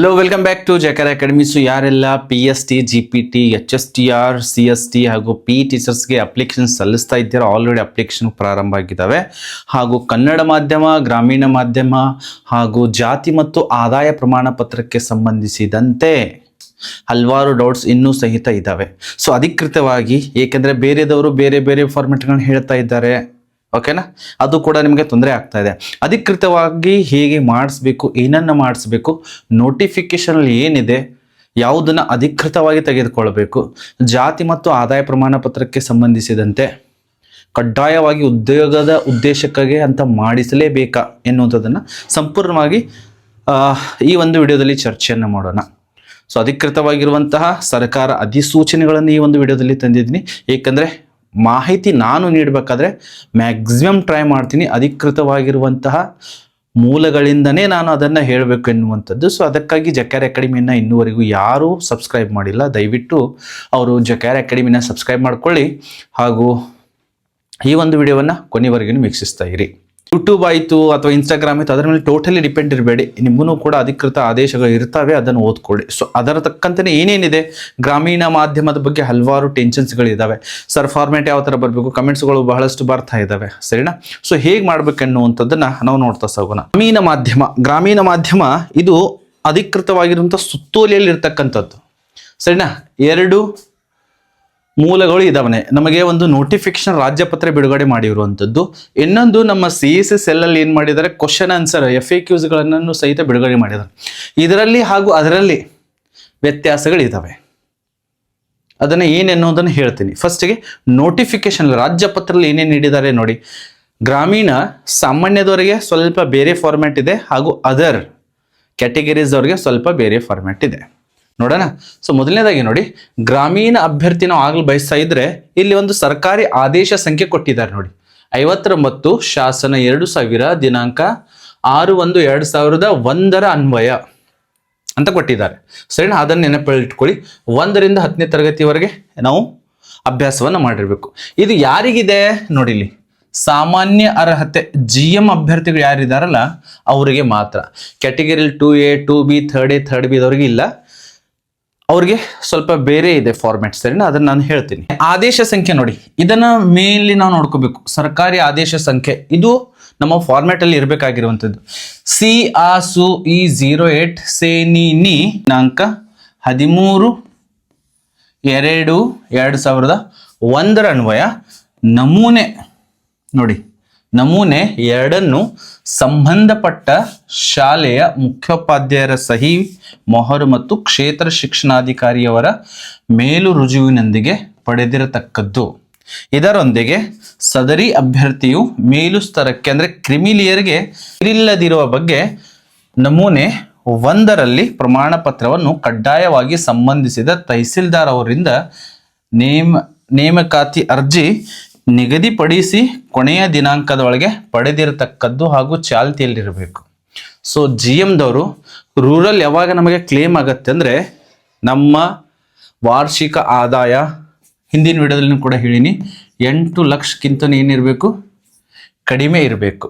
Hello welcome back to JKR academy. So ಯಾರೆಲ್ಲ PST, GPT, HSTR, CST ಹಾಗೂ PE ಟೀಚರ್ಸ್ಗೆ application ಸಲ್ಲಿಸ್ತಾ ಇದ್ದೀರಾ, ಆಲ್ರೆಡಿ ಅಪ್ಲಿಕೇಶನ್ ಪ್ರಾರಂಭ ಆಗಿದ್ದಾವೆ. ಹಾಗೂ ಕನ್ನಡ ಮಾಧ್ಯಮ, ಗ್ರಾಮೀಣ ಮಾಧ್ಯಮ ಹಾಗೂ ಜಾತಿ ಮತ್ತು ಆದಾಯ ಪ್ರಮಾಣ ಪತ್ರಕ್ಕೆ ಸಂಬಂಧಿಸಿದಂತೆ ಹಲವಾರು ಡೌಟ್ಸ್ ಇನ್ನೂ ಸಹಿತ ಇದ್ದಾವೆ. ಸೊ ಅಧಿಕೃತವಾಗಿ, ಏಕೆಂದರೆ ಬೇರೆದವರು ಬೇರೆ ಬೇರೆ ಫಾರ್ಮೆಟ್ಗಳನ್ನ ಹೇಳ್ತಾ ಇದ್ದಾರೆ, ಓಕೆನಾ, ಅದು ಕೂಡ ನಿಮಗೆ ತೊಂದರೆ ಆಗ್ತಾ ಇದೆ. ಅಧಿಕೃತವಾಗಿ ಹೇಗೆ ಮಾಡಿಸ್ಬೇಕು, ಏನನ್ನು ಮಾಡಿಸ್ಬೇಕು, ನೋಟಿಫಿಕೇಶನಲ್ಲಿ ಏನಿದೆ, ಯಾವುದನ್ನು ಅಧಿಕೃತವಾಗಿ ತೆಗೆದುಕೊಳ್ಬೇಕು, ಜಾತಿ ಮತ್ತು ಆದಾಯ ಪ್ರಮಾಣ ಪತ್ರಕ್ಕೆ ಸಂಬಂಧಿಸಿದಂತೆ ಕಡ್ಡಾಯವಾಗಿ ಉದ್ಯೋಗದ ಉದ್ದೇಶಕ್ಕಾಗಿ ಅಂತ ಮಾಡಿಸಲೇಬೇಕಾ ಎನ್ನುವಂಥದ್ದನ್ನು ಸಂಪೂರ್ಣವಾಗಿ ಈ ಒಂದು ವಿಡಿಯೋದಲ್ಲಿ ಚರ್ಚೆಯನ್ನು ಮಾಡೋಣ. ಸೊ ಅಧಿಕೃತವಾಗಿರುವಂತಹ ಸರ್ಕಾರ ಅಧಿಸೂಚನೆಗಳನ್ನು ಈ ಒಂದು ವಿಡಿಯೋದಲ್ಲಿ ತಂದಿದ್ದೀನಿ. ಏಕೆಂದರೆ ಮಾಹಿತಿ ನಾನು ನೀಡಬೇಕಾದ್ರೆ ಮ್ಯಾಕ್ಸಿಮಮ್ ಟ್ರೈ ಮಾಡ್ತೀನಿ ಅಧಿಕೃತವಾಗಿರುವಂತಹ ಮೂಲಗಳಿಂದನೇ ನಾನು ಅದನ್ನು ಹೇಳಬೇಕು ಎನ್ನುವಂಥದ್ದು. ಸೊ ಅದಕ್ಕಾಗಿ ಜೆಕೆಆರ್ ಅಕಾಡೆಮಿಯನ್ನು ಇನ್ನೂವರೆಗೂ ಯಾರೂ ಸಬ್ಸ್ಕ್ರೈಬ್ ಮಾಡಿಲ್ಲ, ದಯವಿಟ್ಟು ಅವರು ಜೆಕೆಆರ್ ಅಕಾಡೆಮಿನ ಸಬ್ಸ್ಕ್ರೈಬ್ ಮಾಡ್ಕೊಳ್ಳಿ ಹಾಗೂ ಈ ಒಂದು ವಿಡಿಯೋವನ್ನು ಕೊನೆವರೆಗೂ ವೀಕ್ಷಿಸ್ತಾ ಇರಿ. ಯೂಟ್ಯೂಬ್ ಆಯಿತು ಅಥವಾ ಇನ್ಸ್ಟಾಗ್ರಾಮ್ ಆಯಿತು, ಅದರ ಮೇಲೆ ಟೋಟಲಿ ಡಿಪೆಂಡ್ ಇರಬೇಡಿ. ನಿಮಗೂ ಕೂಡ ಅಧಿಕೃತ ಆದೇಶಗಳು ಇರ್ತವೆ, ಅದನ್ನು ಓದ್ಕೊಳ್ಳಿ. ಸೊ ಅದರ ತಕ್ಕಂತೆ ಏನೇನಿದೆ, ಗ್ರಾಮೀಣ ಮಾಧ್ಯಮದ ಬಗ್ಗೆ ಹಲವಾರು ಟೆನ್ಷನ್ಸ್ಗಳಿದ್ದಾವೆ. ಸರ್ ಫಾರ್ಮೇಟ್ ಯಾವ ಥರ ಬರಬೇಕು, ಕಮೆಂಟ್ಸ್ಗಳು ಬಹಳಷ್ಟು ಬರ್ತಾ ಇದ್ದಾವೆ, ಸರಿನಾ? ಸೊ ಹೇಗೆ ಮಾಡಬೇಕು ಅನ್ನುವಂಥದ್ದನ್ನು ನಾವು ನೋಡ್ತಾ ಸಾಗೋಣ. ಗ್ರಾಮೀಣ ಮಾಧ್ಯಮ ಇದು ಅಧಿಕೃತವಾಗಿರುವಂಥ ಸುತ್ತೋಲೆಯಲ್ಲಿ ಇರ್ತಕ್ಕಂಥದ್ದು, ಸರಿನಾ? ಎರಡು ಮೂಲಗಳು ಇದಾವನೆ. ನಮಗೆ ಒಂದು ನೋಟಿಫಿಕೇಶನ್ ರಾಜ್ಯಪತ್ರ ಬಿಡುಗಡೆ ಮಾಡಿರುವಂಥದ್ದು, ಇನ್ನೊಂದು ನಮ್ಮ CSS ಅಲ್ಲಿ ಏನು ಮಾಡಿದ್ದಾರೆ, ಕ್ವಶನ್ ಆನ್ಸರ್ FAQsಗಳನ್ನು ಸಹಿತ ಬಿಡುಗಡೆ ಮಾಡಿದ್ದಾರೆ. ಇದರಲ್ಲಿ ಹಾಗೂ ಅದರಲ್ಲಿ ವ್ಯತ್ಯಾಸಗಳಿದ್ದಾವೆ. ಅದನ್ನು ಏನೆನ್ನುವುದನ್ನು ಹೇಳ್ತೀನಿ. ಫಸ್ಟಿಗೆ ನೋಟಿಫಿಕೇಶನ್ ರಾಜ್ಯಪತ್ರದಲ್ಲಿ ಏನೇನು ನೀಡಿದ್ದಾರೆ ನೋಡಿ. ಗ್ರಾಮೀಣ ಸಾಮಾನ್ಯದವರಿಗೆ ಸ್ವಲ್ಪ ಬೇರೆ ಫಾರ್ಮ್ಯಾಟ್ ಇದೆ ಹಾಗೂ ಅದರ್ ಕ್ಯಾಟಗರೀಸ್ ಅವರಿಗೆ ಸ್ವಲ್ಪ ಬೇರೆ ಫಾರ್ಮ್ಯಾಟ್ ಇದೆ. ನೋಡೋಣ. ಸೊ ಮೊದಲನೇದಾಗಿ ನೋಡಿ, ಗ್ರಾಮೀಣ ಅಭ್ಯರ್ಥಿ ನಾವು ಆಗಲು ಬಯಸ್ತಾ ಇದ್ರೆ ಇಲ್ಲಿ ಒಂದು ಸರ್ಕಾರಿ ಆದೇಶ ಸಂಖ್ಯೆ ಕೊಟ್ಟಿದ್ದಾರೆ ನೋಡಿ. 59 ಶಾಸನ 2000 ದಿನಾಂಕ 6/1/2001 ಅನ್ವಯ ಅಂತ ಕೊಟ್ಟಿದ್ದಾರೆ, ಸರಿನಾ? ಅದನ್ನು ನೆನಪಿಟ್ಕೊಳ್ಳಿ. 1ರಿಂದ 10ನೇ ತರಗತಿವರೆಗೆ ನಾವು ಅಭ್ಯಾಸವನ್ನು ಮಾಡಿರಬೇಕು. ಇದು ಯಾರಿಗಿದೆ ನೋಡಿ, ಇಲ್ಲಿ ಸಾಮಾನ್ಯ ಅರ್ಹತೆ GM ಅಭ್ಯರ್ಥಿಗಳು ಯಾರಿದ್ದಾರಲ್ಲ ಅವರಿಗೆ ಮಾತ್ರ. Category 2A, 2B, 3A, 3B ಇದವರಿಗೆ ಇಲ್ಲ, ಅವ್ರಿಗೆ ಸ್ವಲ್ಪ ಬೇರೆ ಇದೆ ಫಾರ್ಮ್ಯಾಟ್, ಸರಿನಾ? ಅದನ್ನ ನಾನು ಹೇಳ್ತೀನಿ. ಆದೇಶ ಸಂಖ್ಯೆ ನೋಡಿ, ಇದನ್ನ ಮೇಲಿ ನಾವು ನೋಡ್ಕೋಬೇಕು. ಸರ್ಕಾರಿ ಆದೇಶ ಸಂಖ್ಯೆ ಇದು ನಮ್ಮ ಫಾರ್ಮ್ಯಾಟ್ ಅಲ್ಲಿ ಇರಬೇಕಾಗಿರುವಂಥದ್ದು. CASUE-08 ಸೇನಿನಿ ದಿನಾಂಕ 13/2/2001 ಅನ್ವಯ ನಮೂನೆ ನೋಡಿ, ನಮೂನೆ 2 ಸಂಬಂಧಪಟ್ಟ ಶಾಲೆಯ ಮುಖ್ಯೋಪಾಧ್ಯಾಯರ ಸಹಿ, ಮೊಹರು ಮತ್ತು ಕ್ಷೇತ್ರ ಶಿಕ್ಷಣಾಧಿಕಾರಿಯವರ ಮೇಲು ರುಜುವಿನೊಂದಿಗೆ ಪಡೆದಿರತಕ್ಕದ್ದು. ಇದರೊಂದಿಗೆ ಸದರಿ ಅಭ್ಯರ್ಥಿಯು ಮೇಲು ಸ್ತರಕ್ಕೆ ಅಂದರೆ ಕ್ರಿಮಿಲಿಯರ್ಗೆ ಇರಿಲ್ಲದಿರುವ ಬಗ್ಗೆ ನಮೂನೆ 1ರಲ್ಲಿ ಪ್ರಮಾಣ ಪತ್ರವನ್ನು ಕಡ್ಡಾಯವಾಗಿ ಸಂಬಂಧಿಸಿದ ತಹಸೀಲ್ದಾರ್ ಅವರಿಂದ ನೇಮಕಾತಿ ಅರ್ಜಿ ನಿಗದಿಪಡಿಸಿ ಕೊನೆಯ ದಿನಾಂಕದೊಳಗೆ ಪಡೆದಿರತಕ್ಕದ್ದು ಹಾಗೂ ಚಾಲ್ತಿಯಲ್ಲಿರಬೇಕು. ಸೊ GMದವರು ರೂರಲ್ ಯಾವಾಗ ನಮಗೆ ಕ್ಲೇಮ್ ಆಗತ್ತೆ ಅಂದರೆ, ನಮ್ಮ ವಾರ್ಷಿಕ ಆದಾಯ ಹಿಂದಿನ ವಿಡಿಯೋದಲ್ಲಿ ಕೂಡ ಹೇಳಿನಿ, 8 ಲಕ್ಷಕ್ಕಿಂತ ಏನಿರಬೇಕು, ಕಡಿಮೆ ಇರಬೇಕು.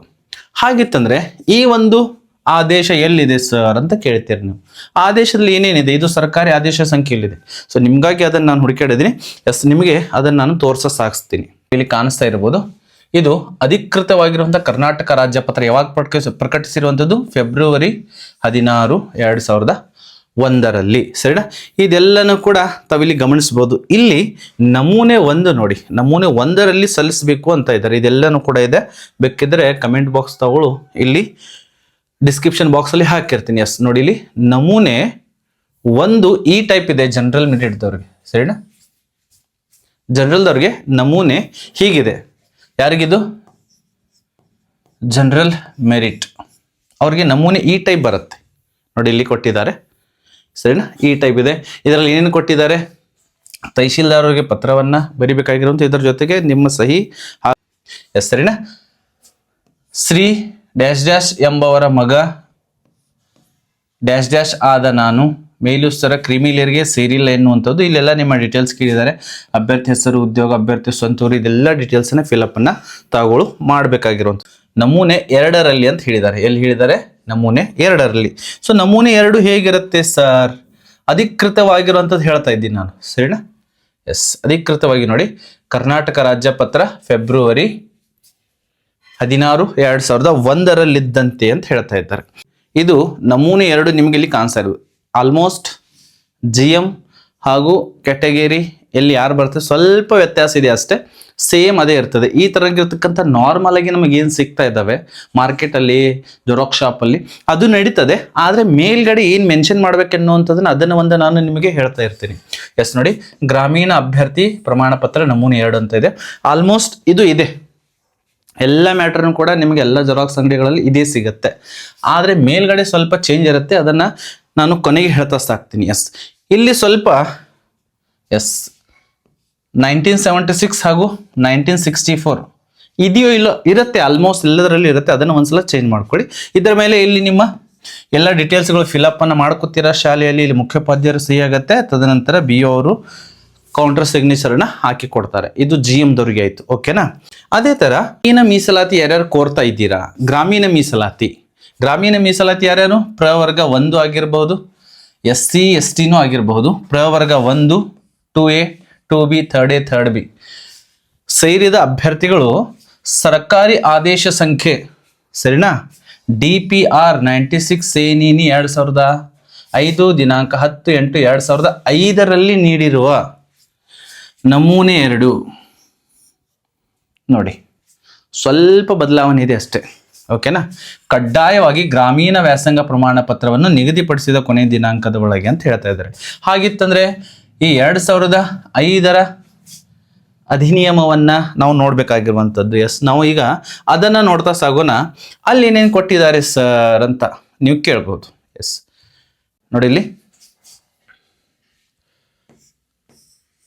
ಹಾಗಿತ್ತಂದರೆ ಈ ಒಂದು ಆದೇಶ ಎಲ್ಲಿದೆ ಸರ್ ಅಂತ ಕೇಳ್ತೀರಿ ನೀವು. ಆದೇಶದಲ್ಲಿ ಏನೇನಿದೆ, ಇದು ಸರ್ಕಾರಿ ಆದೇಶ ಸಂಖ್ಯೆಯಲ್ಲಿದೆ. ಸೊ ನಿಮಗಾಗಿ ಅದನ್ನು ನಾನು ಹುಡುಕಾಡಿದ್ದೀನಿ. ನಿಮಗೆ ಅದನ್ನು ನಾನು ಸಾಗಿಸ್ತೀನಿ. ಇಲ್ಲಿ ಕಾಣಿಸ್ತಾ ಇರಬಹುದು, ಇದು ಅಧಿಕೃತವಾಗಿರುವಂತಹ ಕರ್ನಾಟಕ ರಾಜ್ಯಪತ್ರ ಯಾವಾಗ ಪ್ರಕಟಿಸಿರುವಂಥದ್ದು, ಫೆಬ್ರವರಿ 16, 2001ರಲ್ಲಿ, ಸರಿನಾ? ಇದೆಲ್ಲನೂ ಕೂಡ ತಾವಿಲ್ಲಿ ಗಮನಿಸಬಹುದು. ಇಲ್ಲಿ ನಮೂನೆ 1 ನೋಡಿ, ನಮೂನೆ 1ರಲ್ಲಿ ಸಲ್ಲಿಸಬೇಕು ಅಂತ ಇದ್ದಾರೆ. ಇದೆಲ್ಲನೂ ಕೂಡ ಇದೆ, ಬೇಕಿದ್ರೆ ಕಮೆಂಟ್ ಬಾಕ್ಸ್ ತಗೊಳ್ಳು, ಇಲ್ಲಿ ಡಿಸ್ಕ್ರಿಪ್ಷನ್ ಬಾಕ್ಸಲ್ಲಿ ಹಾಕಿರ್ತೀನಿ. ಎಸ್ ನೋಡಿ, ಇಲ್ಲಿ ನಮೂನೆ 1 ಈ ಟೈಪ್ ಇದೆ ಜನರಲ್ ಮೆರಿಟ್ದವ್ರಿಗೆ, ಸರಿನಾ? ಜನರಲ್ದವ್ರಿಗೆ ನಮೂನೆ ಹೀಗಿದೆ. ಯಾರಿಗಿದು? ಜನರಲ್ ಮೆರಿಟ್ ಅವ್ರಿಗೆ ನಮೂನೆ ಈ ಟೈಪ್ ಬರುತ್ತೆ ನೋಡಿ, ಇಲ್ಲಿ ಕೊಟ್ಟಿದ್ದಾರೆ, ಸರಿನಾ? ಈ ಟೈಪ್ ಇದೆ. ಇದರಲ್ಲಿ ಏನೇನು ಕೊಟ್ಟಿದ್ದಾರೆ, ತಹಶೀಲ್ದಾರ್ ಅವರಿಗೆ ಪತ್ರವನ್ನು ಬರಿಬೇಕಾಗಿರುವಂಥ, ಇದರ ಜೊತೆಗೆ ನಿಮ್ಮ ಸಹಿ, ಸರಿನಾ? ಶ್ರೀ ಡ್ಯಾಶ್ ಡ್ಯಾಶ್ ಎಂಬವರ ಮಗ ಡ್ಯಾಶ್ ಡ್ಯಾಶ್ ಆದ ನಾನು ಮೇಲುಸ್ತರ ಕ್ರಿಮಿಲಿಯರ್ಗೆ ಸೇರಿಲ್ಲ ಎನ್ನುವಂಥದ್ದು. ಇಲ್ಲೆಲ್ಲ ನಿಮ್ಮ ಡೀಟೇಲ್ಸ್ ಕೇಳಿದ್ದಾರೆ. ಅಭ್ಯರ್ಥಿ ಹೆಸರು, ಉದ್ಯೋಗ, ಅಭ್ಯರ್ಥಿ ಸ್ವಂತೂರು, ಇದೆಲ್ಲ ಡೀಟೇಲ್ಸನ್ನ ಫಿಲಪ್ ಅನ್ನ ತಾವುಗಳು ಮಾಡಬೇಕಾಗಿರುವಂಥ. ನಮೂನೆ 2ರಲ್ಲಿ ಅಂತ ಹೇಳಿದ್ದಾರೆ. ಎಲ್ಲಿ ಹೇಳಿದ್ದಾರೆ? ನಮೂನೆ 2ರಲ್ಲಿ. ಸೊ ನಮೂನೆ 2 ಹೇಗಿರುತ್ತೆ ಸರ್? ಅಧಿಕೃತವಾಗಿರುವಂಥದ್ದು ಹೇಳ್ತಾ ಇದ್ದೀನಿ ನಾನು, ಸರಿನಾ? ಎಸ್, ಅಧಿಕೃತವಾಗಿ ನೋಡಿ, ಕರ್ನಾಟಕ ರಾಜ್ಯ ಪತ್ರ ಫೆಬ್ರವರಿ 16, 2001 ಅಂತ ಹೇಳ್ತಾ ಇದ್ದಾರೆ. ಇದು ನಮೂನೆ 2 ನಿಮಗೆ ಇಲ್ಲಿ ಕಾಣಿಸ್ತಾ ಇರೋದು. ಆಲ್ಮೋಸ್ಟ್ GM ಹಾಗೂ ಕ್ಯಾಟಗರಿ ಎಲ್ಲಿ ಯಾರು ಬರ್ತದೆ ಸ್ವಲ್ಪ ವ್ಯತ್ಯಾಸ ಇದೆ ಅಷ್ಟೇ, ಸೇಮ್ ಅದೇ ಇರ್ತದೆ. ಈ ಥರ ಇರ್ತಕ್ಕಂಥ ನಾರ್ಮಲ್ ಆಗಿ ನಮಗೆ ಏನು ಸಿಗ್ತಾ ಇದ್ದಾವೆ ಮಾರ್ಕೆಟಲ್ಲಿ, ಜೆರಾಕ್ಸ್ ಶಾಪಲ್ಲಿ, ಅದು ನಡೀತದೆ. ಆದರೆ ಮೇಲ್ಗಡೆ ಏನು ಮೆನ್ಷನ್ ಮಾಡ್ಬೇಕನ್ನುವಂಥದ್ದನ್ನು ಅದನ್ನು ನಾನು ನಿಮಗೆ ಹೇಳ್ತಾ ಇರ್ತೀನಿ. ಎಸ್ ನೋಡಿ, ಗ್ರಾಮೀಣ ಅಭ್ಯರ್ಥಿ ಪ್ರಮಾಣ ಪತ್ರ ನಮೂನೆ 2 ಅಂತ ಇದೆ. ಆಲ್ಮೋಸ್ಟ್ ಇದು ಇದೆ, ಎಲ್ಲ ಮ್ಯಾಟ್ರನ್ನು ಕೂಡ ನಿಮಗೆ ಎಲ್ಲ ಜೆರಾಕ್ಸ್ ಅಂಗಡಿಗಳಲ್ಲಿ ಇದೇ ಸಿಗುತ್ತೆ. ಆದರೆ ಮೇಲ್ಗಡೆ ಸ್ವಲ್ಪ ಚೇಂಜ್ ಇರುತ್ತೆ, ಅದನ್ನು ನಾನು ಕೊನೆಗೆ ಹೇಳ್ತಾ ಸಾಕ್ತೀನಿ. ಎಸ್, ಇಲ್ಲಿ ಸ್ವಲ್ಪ 1976 ಹಾಗೂ 1964 ಇದೆಯೋ ಇಲ್ಲೋ ಇರುತ್ತೆ, ಆಲ್ಮೋಸ್ಟ್ ಎಲ್ಲದರಲ್ಲಿ ಇರುತ್ತೆ. ಅದನ್ನು ಒಂದ್ಸಲ ಚೇಂಜ್ ಮಾಡ್ಕೊಳ್ಳಿ. ಇದರ ಮೇಲೆ ಇಲ್ಲಿ ನಿಮ್ಮ ಎಲ್ಲ ಡೀಟೇಲ್ಸ್ಗಳು ಫಿಲಪ್ ಅನ್ನು ಮಾಡ್ಕೋತೀರಾ ಶಾಲೆಯಲ್ಲಿ. ಇಲ್ಲಿ ಮುಖ್ಯೋಪಾಧ್ಯಾಯರು ಸಹಿ ಆಗುತ್ತೆ, ತದನಂತರ BO ಅವರು ಕೌಂಟರ್ ಸಿಗ್ನೇಚರ್ನ ಹಾಕಿ ಕೊಡ್ತಾರೆ. ಇದು GM ದವ್ರಿಗೆ ಆಯ್ತು, ಓಕೆನಾ? ಅದೇ ತರ ಗ್ರಾಮೀಣ ಮೀಸಲಾತಿ ಯಾರ್ಯಾರು ಕೋರ್ತಾ ಇದ್ದೀರಾ? ಗ್ರಾಮೀಣ ಮೀಸಲಾತಿ ಯಾರ್ಯಾರು? ಪ್ರವರ್ಗ 1 ಆಗಿರ್ಬಹುದು, SC STನೂ ಆಗಿರಬಹುದು. ಪ್ರವರ್ಗ 1, 2A, 2B, 3A, 3B ಸೇರಿದ ಅಭ್ಯರ್ಥಿಗಳು ಸರ್ಕಾರಿ ಆದೇಶ ಸಂಖ್ಯೆ, ಸರಿನಾ, DPR 96 CNE 2005 ದಿನಾಂಕ 10/8/2005 ನೀಡಿರುವ ನಮೂನೆ 2 ನೋಡಿ, ಸ್ವಲ್ಪ ಬದಲಾವಣೆ ಇದೆ ಅಷ್ಟೇ, ಓಕೆನಾ? ಕಡ್ಡಾಯವಾಗಿ ಗ್ರಾಮೀಣ ವ್ಯಾಸಂಗ ಪ್ರಮಾಣ ಪತ್ರವನ್ನು ನಿಗದಿಪಡಿಸಿದ ಕೊನೆಯ ದಿನಾಂಕದ ಒಳಗೆ ಅಂತ ಹೇಳ್ತಾ ಇದ್ದಾರೆ. ಹಾಗಿತ್ತಂದ್ರೆ ಈ 2005 ಅಧಿನಿಯಮವನ್ನ ನಾವು ನೋಡ್ಬೇಕಾಗಿರುವಂಥದ್ದು. ಎಸ್, ನಾವು ಈಗ ಅದನ್ನ ನೋಡ್ತಾ ಸಾಗೋಣ. ಅಲ್ಲಿ ಏನೇನು ಕೊಟ್ಟಿದ್ದಾರೆ ಸರ್ ಅಂತ ನೀವು ಕೇಳ್ಬೋದು. ಎಸ್ ನೋಡಿ, ಇಲ್ಲಿ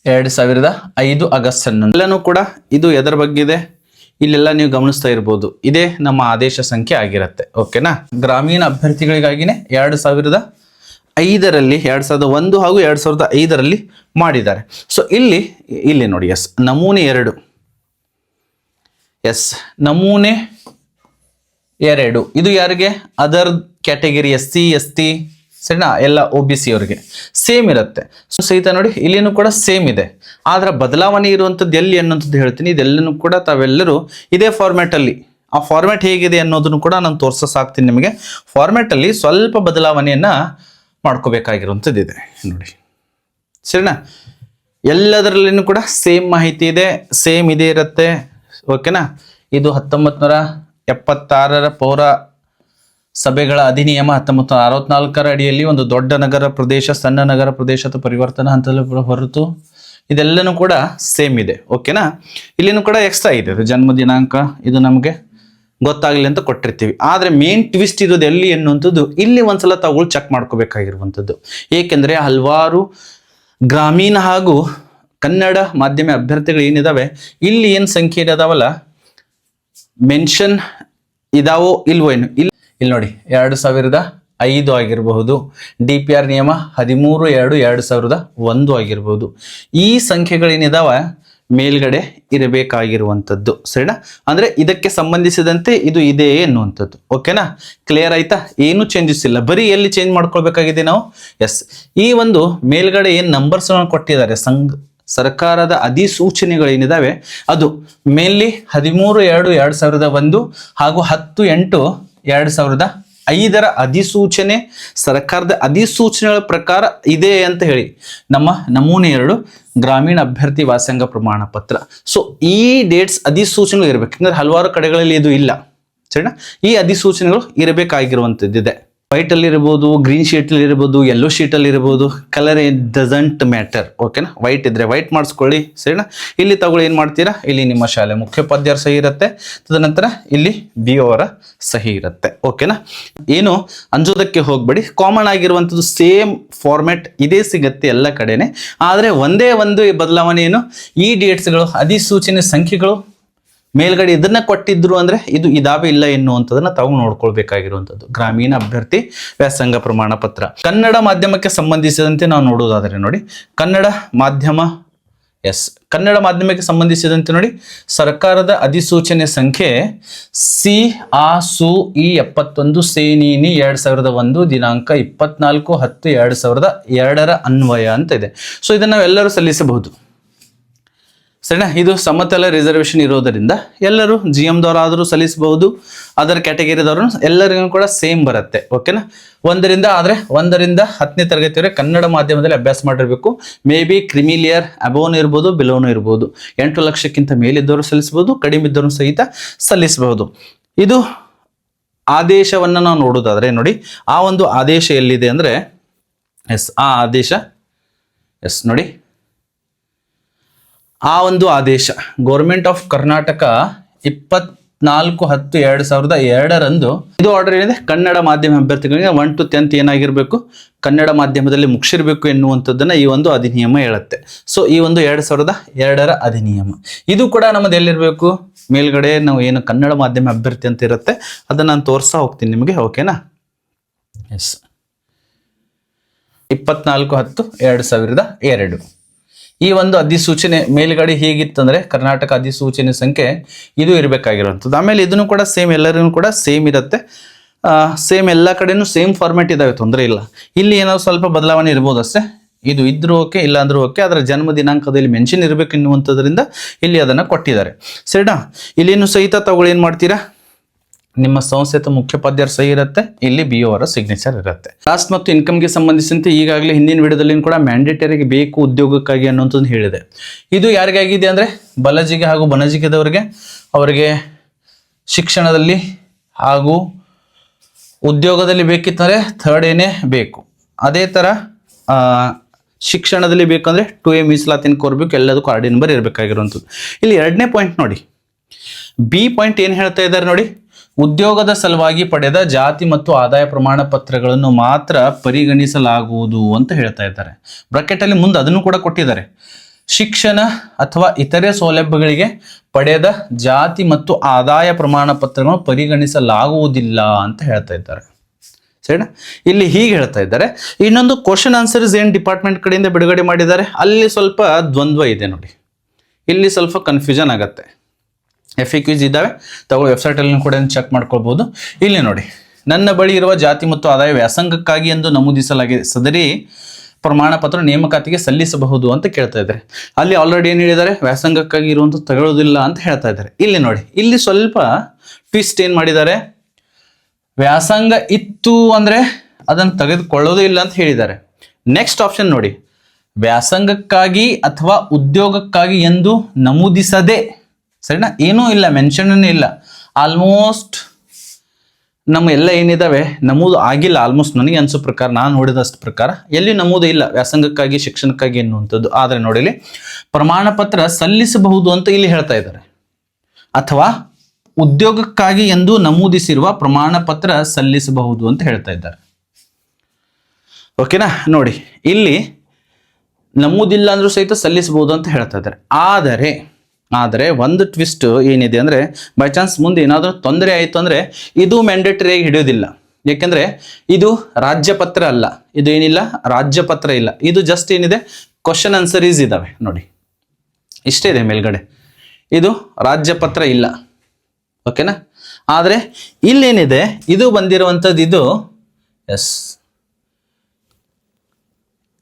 2005 ಆಗಸ್ಟ್ 11 ಎಲ್ಲನೂ ಕೂಡ ಇದು ಎದರ ಬಗ್ಗೆ ಇದೆ ಇಲ್ಲೆಲ್ಲ ನೀವು ಗಮನಿಸ್ತಾ ಇರ್ಬೋದು. ಇದೇ ನಮ್ಮ ಆದೇಶ ಸಂಖ್ಯೆ ಆಗಿರುತ್ತೆ, ಓಕೆನಾ? ಗ್ರಾಮೀಣ ಅಭ್ಯರ್ಥಿಗಳಿಗಾಗಿನೇ 2005 2001 ಹಾಗೂ 2005 ಮಾಡಿದ್ದಾರೆ. ಸೊ ಇಲ್ಲಿ ನೋಡಿ, ಎಸ್, ನಮೂನೆ 2. ಎಸ್, ನಮೂನೆ 2 ಇದು ಯಾರಿಗೆ? ಅದರ್ ಕ್ಯಾಟಗರಿ SC ST, ಸರಿನಾ, ಎಲ್ಲ OBC ಅವರಿಗೆ ಸೇಮ್ ಇರುತ್ತೆ. ಸೊ ಸಹಿತ ನೋಡಿ, ಇಲ್ಲಿನೂ ಕೂಡ ಸೇಮ್ ಇದೆ. ಆದ್ರೆ ಬದಲಾವಣೆ ಇರುವಂಥದ್ದು ಎಲ್ಲಿ ಅನ್ನೋಂಥದ್ದು ಹೇಳ್ತೀನಿ. ಇದೆಲ್ಲನೂ ಕೂಡ ತಾವೆಲ್ಲರೂ ಇದೇ ಫಾರ್ಮ್ಯಾಟ್ ಅಲ್ಲಿ, ಆ ಫಾರ್ಮ್ಯಾಟ್ ಹೇಗಿದೆ ಅನ್ನೋದನ್ನು ಕೂಡ ನಾನು ತೋರ್ಸಾಕ್ತೀನಿ ನಿಮಗೆ. ಫಾರ್ಮ್ಯಾಟ್ ಅಲ್ಲಿ ಸ್ವಲ್ಪ ಬದಲಾವಣೆಯನ್ನ ಮಾಡ್ಕೋಬೇಕಾಗಿರುವಂಥದ್ದು ಇದೆ ನೋಡಿ, ಸರಿನಾ? ಎಲ್ಲದರಲ್ಲಿನೂ ಕೂಡ ಸೇಮ್ ಮಾಹಿತಿ ಇದೆ, ಸೇಮ್ ಇದೇ ಇರುತ್ತೆ, ಓಕೆನಾ? ಇದು 1976 ಪೌರ ಸಭೆಗಳ ಅಧಿನಿಯಮ 1964 ಅಡಿಯಲ್ಲಿ ಒಂದು ದೊಡ್ಡ ನಗರ ಪ್ರದೇಶ ಸಣ್ಣ ನಗರ ಪ್ರದೇಶದ ಪರಿವರ್ತನಾ ಹಂತದಲ್ಲಿ ಹೊರತು ಇದೆಲ್ಲನೂ ಕೂಡ ಸೇಮ್ ಇದೆ, ಓಕೆನಾ? ಇಲ್ಲಿನೂ ಕೂಡ ಎಕ್ಸ್ಟ್ರಾ ಇದೆ, ಜನ್ಮ ದಿನಾಂಕ ಇದು ನಮಗೆ ಗೊತ್ತಾಗಲಿ ಅಂತ ಕೊಟ್ಟಿರ್ತೀವಿ. ಆದರೆ ಮೇನ್ ಟ್ವಿಸ್ಟ್ ಇರೋದು ಎಲ್ಲಿ ಅನ್ನುವಂಥದ್ದು ಇಲ್ಲಿ ಒಂದ್ಸಲ ತಾವುಗಳು ಚೆಕ್ ಮಾಡ್ಕೋಬೇಕಾಗಿರುವಂಥದ್ದು. ಏಕೆಂದರೆ ಹಲವಾರು ಗ್ರಾಮೀಣ ಹಾಗೂ ಕನ್ನಡ ಮಾಧ್ಯಮ ಅಭ್ಯರ್ಥಿಗಳು ಏನಿದಾವೆ, ಇಲ್ಲಿ ಏನು ಸಂಖ್ಯೆ ಇದಾವಲ್ಲ, ಮೆನ್ಷನ್ ಇದಾವೋ ಇಲ್ವೋ ಏನು, ಇಲ್ಲಿ ನೋಡಿ 2005 ಆಗಿರಬಹುದು, DPR ನಿಯಮ 13/2/2001 ಆಗಿರಬಹುದು. ಈ ಸಂಖ್ಯೆಗಳೇನಿದಾವ ಮೇಲ್ಗಡೆ ಇರಬೇಕಾಗಿರುವಂಥದ್ದು, ಸರಿನಾ? ಅಂದ್ರೆ ಇದಕ್ಕೆ ಸಂಬಂಧಿಸಿದಂತೆ ಇದು ಇದೆ ಎನ್ನುವಂಥದ್ದು, ಓಕೆನಾ? ಕ್ಲಿಯರ್ ಆಯ್ತಾ? ಏನು ಚೇಂಜಸ್ ಇಲ್ಲ, ಬರೀ ಎಲ್ಲಿ ಚೇಂಜ್ ಮಾಡ್ಕೊಳ್ಬೇಕಾಗಿದೆ ನಾವು. ಎಸ್, ಈ ಒಂದು ಮೇಲ್ಗಡೆ ಏನು ನಂಬರ್ಸ್ ಕೊಟ್ಟಿದ್ದಾರೆ ಸರ್ಕಾರದ ಅಧಿಸೂಚನೆಗಳೇನಿದಾವೆ ಅದು ಮೇನ್ಲಿ 13/2/2001 ಹಾಗೂ 10/8/2005 ಅಧಿಸೂಚನೆ, ಸರ್ಕಾರದ ಅಧಿಸೂಚನೆಗಳ ಪ್ರಕಾರ ಇದೆ ಅಂತ ಹೇಳಿ ನಮ್ಮ ನಮೂನೆ 2 ಗ್ರಾಮೀಣ ಅಭ್ಯರ್ಥಿ ವ್ಯಾಸಂಗ ಪ್ರಮಾಣ ಪತ್ರ. ಸೊ ಈ ಡೇಟ್ಸ್ ಅಧಿಸೂಚನೆಗಳು ಇರಬೇಕು, ಯಾಕಂದ್ರೆ ಹಲವಾರು ಕಡೆಗಳಲ್ಲಿ ಇದು ಇಲ್ಲ, ಸರಿನಾ? ಈ ಅಧಿಸೂಚನೆಗಳು ಇರಬೇಕಾಗಿರುವಂಥದ್ದಿದೆ. ವೈಟ್ ಅಲ್ಲಿ ಇರ್ಬೋದು, ಗ್ರೀನ್ ಶೀಟ್ ಅಲ್ಲಿ ಇರ್ಬೋದು, ಯೆಲ್ಲೋ ಶೀಟ್ ಅಲ್ಲಿ ಇರ್ಬೋದು, ಕಲರ್ ಡಸಂಟ್ ಮ್ಯಾಟರ್, ಓಕೆನಾ? ವೈಟ್ ಇದ್ರೆ ವೈಟ್ ಮಾಡಿಸ್ಕೊಳ್ಳಿ, ಸರಿನಾ? ಇಲ್ಲಿ ತಗೊಳ್ಳಿ, ಏನ್ ಮಾಡ್ತೀರಾ, ಇಲ್ಲಿ ನಿಮ್ಮ ಶಾಲೆ ಮುಖ್ಯೋಪಾಧ್ಯಾಯರ ಸಹಿ ಇರುತ್ತೆ, ತದನಂತರ ಇಲ್ಲಿ BO ಅವರ ಸಹಿ ಇರುತ್ತೆ, ಓಕೆನಾ? ಏನು ಅಂಜೋದಕ್ಕೆ ಹೋಗ್ಬೇಡಿ, ಕಾಮನ್ ಆಗಿರುವಂಥದ್ದು ಸೇಮ್ ಫಾರ್ಮ್ಯಾಟ್ ಇದೇ ಸಿಗತ್ತೆ ಎಲ್ಲ ಕಡೆನೆ. ಆದ್ರೆ ಒಂದೇ ಒಂದು ಬದಲಾವಣೆ ಏನು, ಈ ಡೇಟ್ಸ್ಗಳು ಅಧಿಸೂಚನೆ ಸಂಖ್ಯೆಗಳು ಮೇಲ್ಗಡೆ ಇದನ್ನ ಕೊಟ್ಟಿದ್ರು ಅಂದ್ರೆ ಇದು ಇದಾವೆ ಇಲ್ಲ ಎನ್ನುವಂಥದ್ದನ್ನ ತಾವು ನೋಡ್ಕೊಳ್ಬೇಕಾಗಿರುವಂಥದ್ದು. ಗ್ರಾಮೀಣ ಅಭ್ಯರ್ಥಿ ವ್ಯಾಸಂಗ ಪ್ರಮಾಣ ಪತ್ರ ಕನ್ನಡ ಮಾಧ್ಯಮಕ್ಕೆ ಸಂಬಂಧಿಸಿದಂತೆ ನಾವು ನೋಡೋದಾದ್ರೆ ನೋಡಿ, ಕನ್ನಡ ಮಾಧ್ಯಮ ಎಸ್, ಕನ್ನಡ ಮಾಧ್ಯಮಕ್ಕೆ ಸಂಬಂಧಿಸಿದಂತೆ ನೋಡಿ, ಸರ್ಕಾರದ ಅಧಿಸೂಚನೆ ಸಂಖ್ಯೆ CA-SU 71 ಸೇನೀನಿ 2001 ದಿನಾಂಕ 24/10/2002 ಅನ್ವಯ ಅಂತ ಇದೆ. ಸೊ ಇದನ್ನು ನಾವೆಲ್ಲರೂ ಸಲ್ಲಿಸಬಹುದು, ಸರಿನಾ. ಇದು ಸಮತಲ ರಿಸರ್ವೇಷನ್ ಇರೋದರಿಂದ ಎಲ್ಲರೂ GM ದವರಾದರೂ ಸಲ್ಲಿಸಬಹುದು, ಅದರ ಕ್ಯಾಟಗರಿದವರು ಎಲ್ಲರಿಗೂ ಕೂಡ ಸೇಮ್ ಬರುತ್ತೆ. ಓಕೆನಾ. 1ರಿಂದ 10ನೇ ತರಗತಿವರೆಗೆ ಕನ್ನಡ ಮಾಧ್ಯಮದಲ್ಲಿ ಅಭ್ಯಾಸ ಮಾಡಿರಬೇಕು. ಮೇ ಬಿ ಕ್ರಿಮಿಲಿಯರ್ ಅಬೋನು ಇರ್ಬೋದು, ಬಿಲೋನು ಇರ್ಬೋದು. 8 ಲಕ್ಷಕ್ಕಿಂತ ಮೇಲಿದ್ದವರು ಸಲ್ಲಿಸಬಹುದು, ಕಡಿಮೆ ಇದ್ದವರು ಸಹಿತ ಸಲ್ಲಿಸಬಹುದು. ಇದು ಆದೇಶವನ್ನು ನಾವು ನೋಡೋದಾದ್ರೆ ನೋಡಿ, ಆ ಒಂದು ಆದೇಶ ಎಲ್ಲಿದೆ ಅಂದರೆ ಆ ಆದೇಶ ನೋಡಿ, ಆ ಒಂದು ಆದೇಶ ಗೌರ್ಮೆಂಟ್ ಆಫ್ ಕರ್ನಾಟಕ 24/10/2002 ಇದು ಆರ್ಡರ್ ಏನಿದೆ, ಕನ್ನಡ ಮಾಧ್ಯಮ ಅಭ್ಯರ್ಥಿಗಳಿಗೆ 1 to 10th ಏನಾಗಿರಬೇಕು, ಕನ್ನಡ ಮಾಧ್ಯಮದಲ್ಲಿ ಮುಗಿಸಿರ್ಬೇಕು ಎನ್ನುವಂಥದ್ದನ್ನು ಈ ಒಂದು ಅಧಿನಿಯಮ ಹೇಳುತ್ತೆ. ಸೊ ಈ ಒಂದು 2002 ಅಧಿನಿಯಮ ಇದು ಕೂಡ ನಮ್ಮದು ಎಲ್ಲಿರಬೇಕು, ಮೇಲ್ಗಡೆ ನಾವು ಏನು ಕನ್ನಡ ಮಾಧ್ಯಮ ಅಭ್ಯರ್ಥಿ ಅಂತ ಇರುತ್ತೆ ಅದನ್ನು ನಾನು ತೋರಿಸ್ತಾ ಹೋಗ್ತೀನಿ ನಿಮಗೆ. ಓಕೆನಾ. ಎಸ್, 24/10/2002 ಈ ಒಂದು ಅಧಿಸೂಚನೆ ಮೇಲ್ಗಡೆ ಹೇಗಿತ್ತಂದ್ರೆ ಕರ್ನಾಟಕ ಅಧಿಸೂಚನೆ ಸಂಖ್ಯೆ ಇದು ಇರಬೇಕಾಗಿರುವಂಥದ್ದು. ಆಮೇಲೆ ಇದನ್ನು ಕೂಡ ಸೇಮ್, ಎಲ್ಲರಿಗೂ ಕೂಡ ಸೇಮ್ ಇರುತ್ತೆ, ಸೇಮ್ ಎಲ್ಲ ಕಡೆನೂ ಸೇಮ್ ಫಾರ್ಮ್ಯಾಟ್ ಇದಾವೆ, ತೊಂದರೆ ಇಲ್ಲ. ಇಲ್ಲಿ ಏನಾದ್ರು ಸ್ವಲ್ಪ ಬದಲಾವಣೆ ಇರ್ಬೋದು ಅಷ್ಟೇ, ಇದು ಇದ್ರೂ ಓಕೆ ಇಲ್ಲ ಅಂದ್ರೂ ಓಕೆ, ಅದರ ಜನ್ಮ ದಿನಾಂಕದಲ್ಲಿ ಮೆನ್ಷನ್ ಇರಬೇಕು ಎನ್ನುವಂಥದ್ರಿಂದ ಇಲ್ಲಿ ಅದನ್ನು ಕೊಟ್ಟಿದ್ದಾರೆ. ಸರಿನಾ. ಇಲ್ಲಿನೂ ಸಹಿತ ತಾವು ಏನು ಮಾಡ್ತೀರಾ, ನಿಮ್ಮ ಸಂಸ್ಥೆಯ ಮುಖ್ಯೋಪಾಧ್ಯಾಯರ ಸಹಿ ಇರುತ್ತೆ, ಇಲ್ಲಿ BO ಅವರ ಸಿಗ್ನೇಚರ್ ಇರುತ್ತೆ. ಕಾಸ್ಟ್ ಮತ್ತು ಇನ್ಕಮ್ಗೆ ಸಂಬಂಧಿಸಿದಂತೆ ಈಗಾಗಲೇ ಹಿಂದಿನ ವಿಡಿಯೋದಲ್ಲಿ ಕೂಡ ಮ್ಯಾಂಡೇಟರಿಗೆ ಬೇಕು ಉದ್ಯೋಗಕ್ಕಾಗಿ ಅನ್ನೋಂಥದ್ದು ಹೇಳಿದೆ. ಇದು ಯಾರಿಗಾಗಿದೆ ಅಂದರೆ ಬಲಜಿಗೆ ಹಾಗೂ ಬನಜಿಗೆದವರಿಗೆ, ಅವರಿಗೆ ಶಿಕ್ಷಣದಲ್ಲಿ ಹಾಗೂ ಉದ್ಯೋಗದಲ್ಲಿ ಬೇಕಿತ್ತಂದರೆ 3rd ಏನೇ ಬೇಕು. ಅದೇ ಥರ ಶಿಕ್ಷಣದಲ್ಲಿ ಬೇಕಂದರೆ 2A ಮೀಸಲಾತಿನ ಕೋರಬೇಕು, ಎಲ್ಲದಕ್ಕೂ RD ನಂಬರ್ ಇರಬೇಕಾಗಿರುವಂಥದ್ದು. ಇಲ್ಲಿ 2ನೇ ಪಾಯಿಂಟ್ ನೋಡಿ, B ಪಾಯಿಂಟ್ ಏನು ಹೇಳ್ತಾ ಇದ್ದಾರೆ ನೋಡಿ, ಉದ್ಯೋಗದ ಸಲುವಾಗಿ ಪಡೆದ ಜಾತಿ ಮತ್ತು ಆದಾಯ ಪ್ರಮಾಣ ಪತ್ರಗಳನ್ನು ಮಾತ್ರ ಪರಿಗಣಿಸಲಾಗುವುದು ಅಂತ ಹೇಳ್ತಾ ಇದ್ದಾರೆ. ಬ್ರಾಕೆಟ್ ಅಲ್ಲಿ ಮುಂದೆ ಅದನ್ನು ಕೂಡ ಕೊಟ್ಟಿದ್ದಾರೆ. ಶಿಕ್ಷಣ ಅಥವಾ ಇತರೆ ಸೌಲಭ್ಯಗಳಿಗೆ ಪಡೆದ ಜಾತಿ ಮತ್ತು ಆದಾಯ ಪ್ರಮಾಣ ಪತ್ರಗಳನ್ನು ಪರಿಗಣಿಸಲಾಗುವುದಿಲ್ಲ ಅಂತ ಹೇಳ್ತಾ ಇದ್ದಾರೆ. ಸರಿನಾ. ಇಲ್ಲಿ ಹೀಗೆ ಹೇಳ್ತಾ ಇದ್ದಾರೆ. ಇನ್ನೊಂದು ಕ್ವಶನ್ ಆನ್ಸರ್ಸ್ ಏನು ಡಿಪಾರ್ಟ್ಮೆಂಟ್ ಕಡೆಯಿಂದ ಬಿಡುಗಡೆ ಮಾಡಿದ್ದಾರೆ, ಅಲ್ಲಿ ಸ್ವಲ್ಪ ದ್ವಂದ್ವ ಇದೆ ನೋಡಿ, ಇಲ್ಲಿ ಸ್ವಲ್ಪ ಕನ್ಫ್ಯೂಷನ್ ಆಗತ್ತೆ. FAQs ಇದ್ದಾವೆ, ತಗೊಳ್ಳಿ, ವೆಬ್ಸೈಟಲ್ಲಿ ಕೂಡ ಚೆಕ್ ಮಾಡ್ಕೊಳ್ಬೋದು. ಇಲ್ಲಿ ನೋಡಿ, ನನ್ನ ಬಳಿ ಇರುವ ಜಾತಿ ಮತ್ತು ಆದಾಯ ವ್ಯಾಸಂಗಕ್ಕಾಗಿ ಎಂದು ನಮೂದಿಸಲಾಗಿದೆ, ಸದರಿ ಪ್ರಮಾಣ ಪತ್ರ ನೇಮಕಾತಿಗೆ ಸಲ್ಲಿಸಬಹುದು ಅಂತ ಕೇಳ್ತಾ ಇದ್ದಾರೆ. ಅಲ್ಲಿ ಆಲ್ರೆಡಿ ಏನು ಹೇಳಿದ್ದಾರೆ, ವ್ಯಾಸಂಗಕ್ಕಾಗಿ ಇರುವಂಥ ತಗೊಳ್ಳೋದಿಲ್ಲ ಅಂತ ಹೇಳ್ತಾ ಇದ್ದಾರೆ. ಇಲ್ಲಿ ನೋಡಿ, ಇಲ್ಲಿ ಸ್ವಲ್ಪ ಟ್ವಿಸ್ಟ್ ಏನು ಮಾಡಿದ್ದಾರೆ, ವ್ಯಾಸಂಗ ಇತ್ತು ಅಂದರೆ ಅದನ್ನು ತೆಗೆದುಕೊಳ್ಳೋದು ಇಲ್ಲ ಅಂತ ಹೇಳಿದ್ದಾರೆ. ನೆಕ್ಸ್ಟ್ ಆಪ್ಷನ್ ನೋಡಿ, ವ್ಯಾಸಂಗಕ್ಕಾಗಿ ಅಥವಾ ಉದ್ಯೋಗಕ್ಕಾಗಿ ಎಂದು ನಮೂದಿಸದೆ, ಸರಿನಾ, ಏನೂ ಇಲ್ಲ, ಮೆನ್ಷನ್ ಇಲ್ಲ, ಆಲ್ಮೋಸ್ಟ್ ನಮ್ಮ ಎಲ್ಲ ಏನಿದಾವೆ ನಮೂದು ಆಗಿಲ್ಲ. ಆಲ್ಮೋಸ್ಟ್ ನನಗೆ ಅನಿಸೋ ಪ್ರಕಾರ, ನಾನು ನೋಡಿದಷ್ಟು ಪ್ರಕಾರ ಎಲ್ಲಿ ನಮೂದು ಇಲ್ಲ ವ್ಯಾಸಂಗಕ್ಕಾಗಿ ಶಿಕ್ಷಣಕ್ಕಾಗಿ ಎನ್ನುವಂಥದ್ದು. ಆದರೆ ನೋಡಿಲಿ, ಪ್ರಮಾಣ ಪತ್ರ ಸಲ್ಲಿಸಬಹುದು ಅಂತ ಇಲ್ಲಿ ಹೇಳ್ತಾ ಇದ್ದಾರೆ, ಅಥವಾ ಉದ್ಯೋಗಕ್ಕಾಗಿ ಎಂದು ನಮೂದಿಸಿರುವ ಪ್ರಮಾಣ ಪತ್ರ ಸಲ್ಲಿಸಬಹುದು ಅಂತ ಹೇಳ್ತಾ ಇದ್ದಾರೆ. ಓಕೆನಾ. ನೋಡಿ, ಇಲ್ಲಿ ನಮೂದಿಲ್ಲ ಅಂದ್ರೂ ಸಹಿತ ಸಲ್ಲಿಸಬಹುದು ಅಂತ ಹೇಳ್ತಾ ಇದ್ದಾರೆ. ಆದರೆ ಒಂದು ಟ್ವಿಸ್ಟ್ ಏನಿದೆ ಅಂದರೆ, ಬೈ ಚಾನ್ಸ್ ಮುಂದೆ ಏನಾದರೂ ತೊಂದರೆ ಆಯಿತು ಅಂದರೆ ಇದು ಮ್ಯಾಂಡೇಟರಿಯಾಗಿ ಹಿಡಿಯೋದಿಲ್ಲ. ಯಾಕೆಂದರೆ ಇದು ರಾಜ್ಯ ಪತ್ರ ಅಲ್ಲ, ಇದು ಏನಿಲ್ಲ, ರಾಜ್ಯ ಪತ್ರ ಇಲ್ಲ, ಇದು ಜಸ್ಟ್ ಏನಿದೆ ಕ್ವಶನ್ ಆನ್ಸರೀಸ್ ಇದ್ದಾವೆ ನೋಡಿ, ಇಷ್ಟೇ ಇದೆ ಮೇಲ್ಗಡೆ, ಇದು ರಾಜ್ಯ ಪತ್ರ ಇಲ್ಲ. ಓಕೆನಾ. ಆದರೆ ಇಲ್ಲೇನಿದೆ, ಇದು ಬಂದಿರುವಂಥದ್ದು ಇದು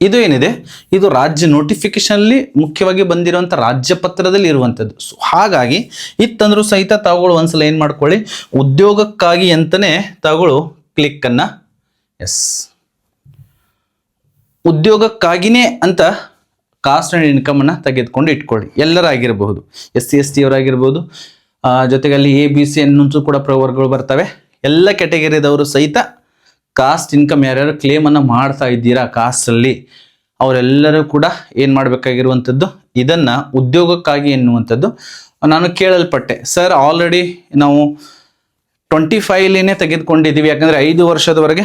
ಇದು ಏನಿದೆ, ಇದು ರಾಜ್ಯ ನೋಟಿಫಿಕೇಶನ್ಲಿ ಮುಖ್ಯವಾಗಿ ಬಂದಿರುವಂಥ ರಾಜ್ಯ ಪತ್ರದಲ್ಲಿ ಇರುವಂಥದ್ದು. ಸೊ ಹಾಗಾಗಿ ಇತ್ತಂದ್ರೂ ಸಹಿತ ತಾವುಗಳು ಒಂದ್ಸಲ ಏನು ಮಾಡ್ಕೊಳ್ಳಿ, ಉದ್ಯೋಗಕ್ಕಾಗಿ ಅಂತಲೇ ತಾವುಗಳು ಕ್ಲಿಕ್ಕನ್ನು ಉದ್ಯೋಗಕ್ಕಾಗಿಯೇ ಅಂತ ಕಾಸ್ಟ್ ಆ್ಯಂಡ್ ಇನ್ಕಮನ್ನು ತೆಗೆದುಕೊಂಡು ಇಟ್ಕೊಳ್ಳಿ. ಎಲ್ಲರಾಗಿರ್ಬಹುದು, SC ST ಅವರಾಗಿರ್ಬೋದು, ಜೊತೆಗೆ ಅಲ್ಲಿ ABC ಅನ್ನೋದು ಕೂಡ ಪ್ರವರ್ಗಗಳು ಬರ್ತವೆ. ಎಲ್ಲ ಕ್ಯಾಟಗರಿದವರು ಸಹಿತ ಕಾಸ್ಟ್ ಇನ್ಕಮ್ ಯಾರ್ಯಾರು ಕ್ಲೇಮನ್ನು ಮಾಡ್ತಾ ಇದ್ದೀರಾ ಕಾಸ್ಟಲ್ಲಿ, ಅವರೆಲ್ಲರೂ ಕೂಡ ಏನು ಮಾಡಬೇಕಾಗಿರುವಂಥದ್ದು, ಇದನ್ನು ಉದ್ಯೋಗಕ್ಕಾಗಿ ಎನ್ನುವಂಥದ್ದು. ನಾನು ಕೇಳಲ್ಪಟ್ಟೆ, ಸರ್ ಆಲ್ರೆಡಿ ನಾವು 25 ತೆಗೆದುಕೊಂಡಿದ್ದೀವಿ, ಯಾಕಂದರೆ 5 ವರ್ಷದವರೆಗೆ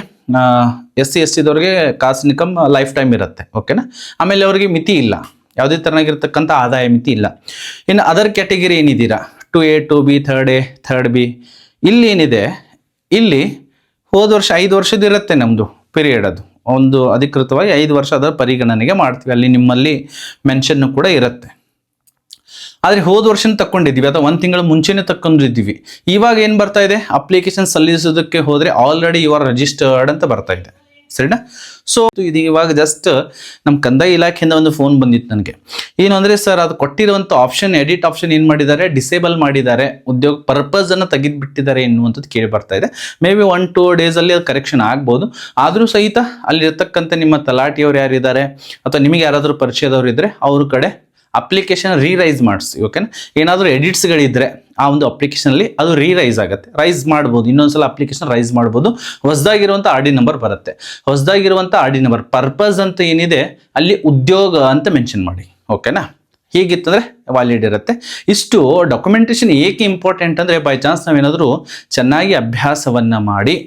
SC STದವ್ರಿಗೆ ಕಾಸ್ಟ್ ಇನ್ಕಮ್ ಲೈಫ್ ಟೈಮ್ ಇರುತ್ತೆ. ಓಕೆನಾ. ಆಮೇಲೆ ಅವರಿಗೆ ಮಿತಿ ಇಲ್ಲ, ಯಾವುದೇ ಥರನಾಗಿರ್ತಕ್ಕಂಥ ಆದಾಯ ಮಿತಿ ಇಲ್ಲ. ಇನ್ನು other category ಏನಿದ್ದೀರಾ, 2A 2B 3A 3B, ಇಲ್ಲಿ ಏನಿದೆ, ಇಲ್ಲಿ ಹೋದ ವರ್ಷ 5 ವರ್ಷದ ಇರುತ್ತೆ ನಮ್ಮದು ಪೀರಿಯಡ್, ಅದು ಒಂದು ಅಧಿಕೃತವಾಗಿ 5 ವರ್ಷ ಅದರ ಪರಿಗಣನೆಗೆ ಮಾಡ್ತೀವಿ, ಅಲ್ಲಿ ನಿಮ್ಮಲ್ಲಿ ಮೆನ್ಷನ್ನು ಕೂಡ ಇರುತ್ತೆ. ಆದರೆ ಹೋದ ವರ್ಷ ತಕ್ಕೊಂಡಿದ್ದೀವಿ ಅಥವಾ ಒಂದು ತಿಂಗಳ ಮುಂಚೆನೇ ತಕ್ಕೊಂಡಿದ್ದೀವಿ. ಇವಾಗ ಏನು ಬರ್ತಾ ಇದೆ, ಅಪ್ಲಿಕೇಶನ್ ಸಲ್ಲಿಸೋದಕ್ಕೆ ಹೋದರೆ ಆಲ್ರೆಡಿ ಯು ಆರ್ ರಿಜಿಸ್ಟರ್ಡ್ ಅಂತ ಬರ್ತಾ ಇದೆ, ಸರಿನಾ? ಸೊ ಇದು ಇವಾಗ ಜಸ್ಟ್ ನಮ್ಮ ಕಂದಾಯ ಇಲಾಖೆಯಿಂದ ಒಂದು ಫೋನ್ ಬಂದಿತ್ತು ನನಗೆ. ಏನು ಅಂದರೆ, ಸರ್ ಅದು ಕೊಟ್ಟಿರುವಂಥ ಆಪ್ಷನ್, ಎಡಿಟ್ ಆಪ್ಷನ್ ಏನು ಮಾಡಿದ್ದಾರೆ, ಡಿಸೇಬಲ್ ಮಾಡಿದ್ದಾರೆ, ಉದ್ಯೋಗ ಪರ್ಪಸನ್ನು ತೆಗೆದುಬಿಟ್ಟಿದ್ದಾರೆ ಎನ್ನುವಂಥದ್ದು ಕೇಳಿ ಬರ್ತಾ ಇದೆ. ಮೇ ಬಿ 1-2 ಡೇಸಲ್ಲಿ ಅದು ಕರೆಕ್ಷನ್ ಆಗ್ಬೋದು. ಆದರೂ ಸಹಿತ ಅಲ್ಲಿರ್ತಕ್ಕಂಥ ನಿಮ್ಮ ತಲಾಟಿಯವ್ರು ಯಾರಿದ್ದಾರೆ ಅಥವಾ ನಿಮಗೆ ಯಾರಾದರೂ ಪರಿಚಯದವ್ರು ಇದ್ದರೆ ಅವ್ರ ಕಡೆ ಅಪ್ಲಿಕೇಶನ್ ರೀರೈಸ್ ಮಾಡಿಸಿ, ಓಕೆನಾ? ಏನಾದರೂ ಎಡಿಟ್ಸ್ಗಳಿದ್ದರೆ ಆ ಒಂದು ಅಪ್ಲಿಕೇಶನಲ್ಲಿ ಅದು ರೀರೈಸ್ ಆಗುತ್ತೆ, ರೈಸ್ ಮಾಡ್ಬೋದು, ಇನ್ನೊಂದ್ಸಲ ಅಪ್ಲಿಕೇಶನ್ ರೈಸ್ ಮಾಡ್ಬೋದು. ಹೊಸದಾಗಿರುವಂಥ ಆರ್ ಡಿ ನಂಬರ್ ಬರುತ್ತೆ. ಹೊಸದಾಗಿರುವಂಥ ಆರ್ ಡಿ ನಂಬರ್ ಪರ್ಪಸ್ ಅಂತ ಏನಿದೆ ಅಲ್ಲಿ ಉದ್ಯೋಗ ಅಂತ ಮೆನ್ಷನ್ ಮಾಡಿ, ಓಕೆನಾ? ಹೀಗಿತ್ತಂದರೆ ವ್ಯಾಲಿಡ್ ಇರುತ್ತೆ. ಇಷ್ಟು ಡಾಕ್ಯುಮೆಂಟೇಶನ್ ಏಕೆ ಇಂಪಾರ್ಟೆಂಟ್ ಅಂದರೆ, ಬೈ ಚಾನ್ಸ್ ನಾವೇನಾದರೂ ಚೆನ್ನಾಗಿ ಅಭ್ಯಾಸವನ್ನು ಮಾಡಿ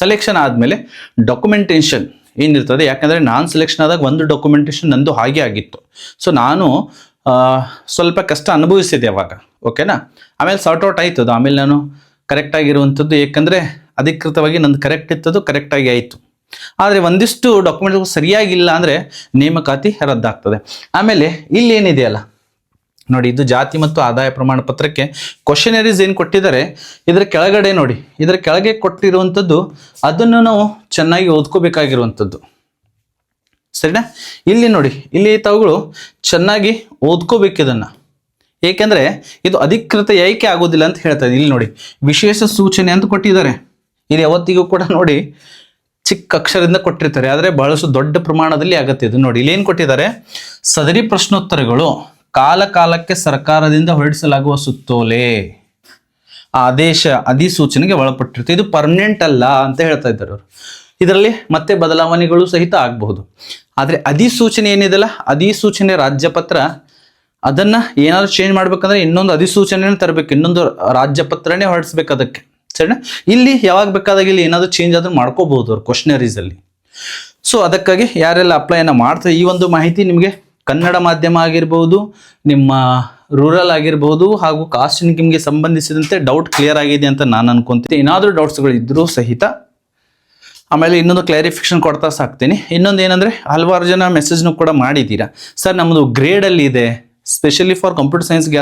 ಸೆಲೆಕ್ಷನ್ ಆದಮೇಲೆ ಡಾಕ್ಯುಮೆಂಟೇಶನ್ ಏನಿರ್ತದೆ, ಯಾಕಂದರೆ ನಾನು ಸೆಲೆಕ್ಷನ್ ಆದಾಗ ಒಂದು ಡಾಕ್ಯುಮೆಂಟೇಶನ್ ನಂದು ಹಾಗೆ ಆಗಿತ್ತು. ಸೊ ನಾನು ಸ್ವಲ್ಪ ಕಷ್ಟ ಅನುಭವಿಸಿದೆ ಅವಾಗ, ಓಕೆನಾ? ಆಮೇಲೆ ಸಾರ್ಟ್ ಔಟ್ ಆಯ್ತದು. ಆಮೇಲೆ ನಾನು ಕರೆಕ್ಟಾಗಿರುವಂಥದ್ದು, ಏಕೆಂದರೆ ಅಧಿಕೃತವಾಗಿ ನಂದು ಕರೆಕ್ಟ್ ಇತ್ತದು, ಕರೆಕ್ಟಾಗಿ ಆಯಿತು. ಆದರೆ ಒಂದಿಷ್ಟು ಡಾಕ್ಯುಮೆಂಟ್ಗಳು ಸರಿಯಾಗಿಲ್ಲ ಅಂದರೆ ನೇಮಕಾತಿ ರದ್ದಾಗ್ತದೆ. ಆಮೇಲೆ ಇಲ್ಲಿ ಏನಿದೆಯಲ್ಲ ನೋಡಿ, ಇದು ಜಾತಿ ಮತ್ತು ಆದಾಯ ಪ್ರಮಾಣ ಪತ್ರಕ್ಕೆ ಕ್ವಶನರೀಸ್ ಏನು ಕೊಟ್ಟಿದ್ದಾರೆ, ಇದರ ಕೆಳಗಡೆ ನೋಡಿ, ಇದರ ಕೆಳಗೆ ಕೊಟ್ಟಿರುವಂಥದ್ದು ಅದನ್ನು ನಾವು ಚೆನ್ನಾಗಿ ಓದ್ಕೋಬೇಕಾಗಿರುವಂಥದ್ದು, ಸರಿನಾ? ಇಲ್ಲಿ ನೋಡಿ, ಇಲ್ಲಿ ತಾವುಗಳು ಚೆನ್ನಾಗಿ ಓದ್ಕೋಬೇಕು ಇದನ್ನು, ಏಕೆಂದರೆ ಇದು ಅಧಿಕೃತ ಏಕೆ ಆಗೋದಿಲ್ಲ ಅಂತ ಹೇಳ್ತಾರೆ. ಇಲ್ಲಿ ನೋಡಿ, ವಿಶೇಷ ಸೂಚನೆ ಅಂತ ಕೊಟ್ಟಿದ್ದಾರೆ. ಇದು ಯಾವತ್ತಿಗೂ ಕೂಡ ನೋಡಿ ಚಿಕ್ಕ ಅಕ್ಷರದಿಂದ ಕೊಟ್ಟಿರ್ತಾರೆ, ಆದರೆ ಬಹಳಷ್ಟು ದೊಡ್ಡ ಪ್ರಮಾಣದಲ್ಲಿ ಆಗುತ್ತೆ. ಇದು ನೋಡಿ, ಇಲ್ಲಿ ಏನು ಕೊಟ್ಟಿದ್ದಾರೆ, ಸದರಿ ಪ್ರಶ್ನೋತ್ತರಗಳು ಕಾಲ ಕಾಲಕ್ಕೆ ಸರ್ಕಾರದಿಂದ ಹೊರಡಿಸಲಾಗುವ ಸುತ್ತೋಲೆ ಆದೇಶ ಅಧಿಸೂಚನೆಗೆ ಒಳಪಟ್ಟಿರುತ್ತೆ. ಇದು ಪರ್ಮನೆಂಟ್ ಅಲ್ಲ ಅಂತ ಹೇಳ್ತಾ ಇದ್ದಾರೆ ಅವರು. ಇದರಲ್ಲಿ ಮತ್ತೆ ಬದಲಾವಣೆಗಳು ಸಹಿತ ಆಗಬಹುದು. ಆದರೆ ಅಧಿಸೂಚನೆ ಏನಿದೆಯಲ್ಲ, ಅಧಿಸೂಚನೆ ರಾಜ್ಯಪತ್ರ, ಅದನ್ನು ಏನಾದರೂ ಚೇಂಜ್ ಮಾಡ್ಬೇಕಂದ್ರೆ ಇನ್ನೊಂದು ಅಧಿಸೂಚನೆ ತರಬೇಕು, ಇನ್ನೊಂದು ರಾಜ್ಯಪತ್ರನೇ ಹೊರಡಿಸ್ಬೇಕು ಅದಕ್ಕೆ, ಸರಿನಾ? ಇಲ್ಲಿ ಯಾವಾಗ ಬೇಕಾದಾಗ ಇಲ್ಲಿ ಏನಾದರೂ ಚೇಂಜ್ ಆದರೂ ಮಾಡ್ಕೋಬಹುದು ಅವರು ಕ್ವಶನರೀಸಲ್ಲಿ. ಸೊ ಅದಕ್ಕಾಗಿ ಯಾರೆಲ್ಲ ಅಪ್ಲೈನ ಮಾಡ್ತಾರೆ, ಈ ಒಂದು ಮಾಹಿತಿ ನಿಮಗೆ ಕನ್ನಡ ಮಾಧ್ಯಮ ಆಗಿರ್ಬೋದು, ನಿಮ್ಮ ರೂರಲ್ ಆಗಿರ್ಬೋದು, ಹಾಗೂ ಕಾಸ್ಟ್ ಇನ್ಕಮ್ಗೆ ಸಂಬಂಧಿಸಿದಂತೆ ಡೌಟ್ ಕ್ಲಿಯರ್ ಆಗಿದೆ ಅಂತ ನಾನು ಅನ್ಕೊಂತೀನಿ. ಏನಾದರೂ ಡೌಟ್ಸ್ಗಳು ಇದ್ದರೂ ಸಹಿತ ಆಮೇಲೆ ಇನ್ನೊಂದು ಕ್ಲಾರಿಫಿಕೇಶನ್ ಕೊಡ್ತಾ ಸಾಕ್ತೀನಿ. ಇನ್ನೊಂದು ಏನಂದರೆ, ಹಲವಾರು ಜನ ಮೆಸೇಜ್ನು ಕೂಡ ಮಾಡಿದ್ದೀರಾ, ಸರ್ ನಮ್ಮದು ಗ್ರೇಡಲ್ಲಿ ಇದೆ, ಸ್ಪೆಷಲಿ ಫಾರ್ ಕಂಪ್ಯೂಟರ್ ಸೈನ್ಸ್ಗೆ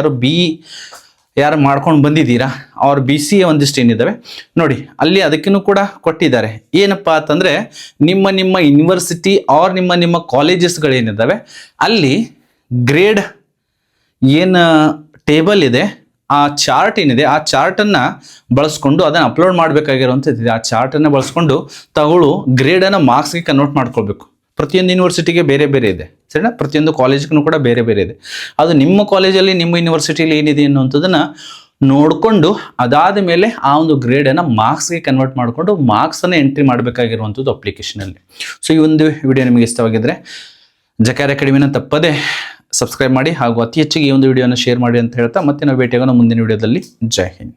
ಯಾರು ಮಾಡ್ಕೊಂಡು ಬಂದಿದ್ದೀರಾ, ಅವ್ರ BCA ಒಂದಿಷ್ಟು ಏನಿದ್ದಾವೆ ನೋಡಿ, ಅಲ್ಲಿ ಅದಕ್ಕೂ ಕೂಡ ಕೊಟ್ಟಿದ್ದಾರೆ. ಏನಪ್ಪ ಅಂತಂದರೆ, ನಿಮ್ಮ ಯೂನಿವರ್ಸಿಟಿ ಆರ್ ನಿಮ್ಮ ಕಾಲೇಜಸ್ಗಳೇನಿದ್ದಾವೆ ಅಲ್ಲಿ ಗ್ರೇಡ್ ಏನು ಟೇಬಲ್ ಇದೆ, ಆ ಚಾರ್ಟ್ ಏನಿದೆ, ಆ ಚಾರ್ಟನ್ನು ಬಳಸ್ಕೊಂಡು ಅದನ್ನು ಅಪ್ಲೋಡ್ ಮಾಡಬೇಕಾಗಿರುವಂಥದ್ದಿದೆ. ಆ ಚಾರ್ಟನ್ನು ಬಳಸ್ಕೊಂಡು ತಗೊಳ್ಳು ಗ್ರೇಡನ್ನು ಮಾರ್ಕ್ಸ್ಗೆ ಕನ್ವರ್ಟ್ ಮಾಡ್ಕೊಳ್ಬೇಕು. ಪ್ರತಿಯೊಂದು ಯೂನಿವರ್ಸಿಟಿಗೆ ಬೇರೆ ಬೇರೆ ಇದೆ, ಸರಿನಾ? ಪ್ರತಿಯೊಂದು ಕಾಲೇಜ್ಗೂ ಕೂಡ ಬೇರೆ ಬೇರೆ ಇದೆ. ಅದು ನಿಮ್ಮ ಕಾಲೇಜಲ್ಲಿ, ನಿಮ್ಮ ಯೂನಿವರ್ಸಿಟಿಯಲ್ಲಿ ಏನಿದೆ ಅನ್ನುವಂಥದ್ದನ್ನು ನೋಡಿಕೊಂಡು ಅದಾದ ಮೇಲೆ ಆ ಒಂದು ಗ್ರೇಡನ್ನು ಮಾರ್ಕ್ಸ್ಗೆ ಕನ್ವರ್ಟ್ ಮಾಡಿಕೊಂಡು ಮಾರ್ಕ್ಸನ್ನು ಎಂಟ್ರಿ ಮಾಡಬೇಕಾಗಿರುವಂಥದ್ದು ಅಪ್ಲಿಕೇಶನಲ್ಲಿ. ಸೊ ಈ ಒಂದು ವಿಡಿಯೋ ನಿಮಗೆ ಇಷ್ಟವಾಗಿದ್ದರೆ ಜಕಾರ್ ಅಕಾಡೆಮಿನ ತಪ್ಪದೇ ಸಬ್ಸ್ಕ್ರೈಬ್ ಮಾಡಿ, ಹಾಗೂ ಅತಿ ಹೆಚ್ಚಿಗೆ ಈ ಒಂದು ವಿಡಿಯೋನ ಶೇರ್ ಮಾಡಿ ಅಂತ ಹೇಳ್ತಾ ಮತ್ತೆ ನಾವು ಭೇಟಿಯಾಗೋಣ ಮುಂದಿನ ವಿಡಿಯೋದಲ್ಲಿ. ಜೈ ಹಿಂದ್.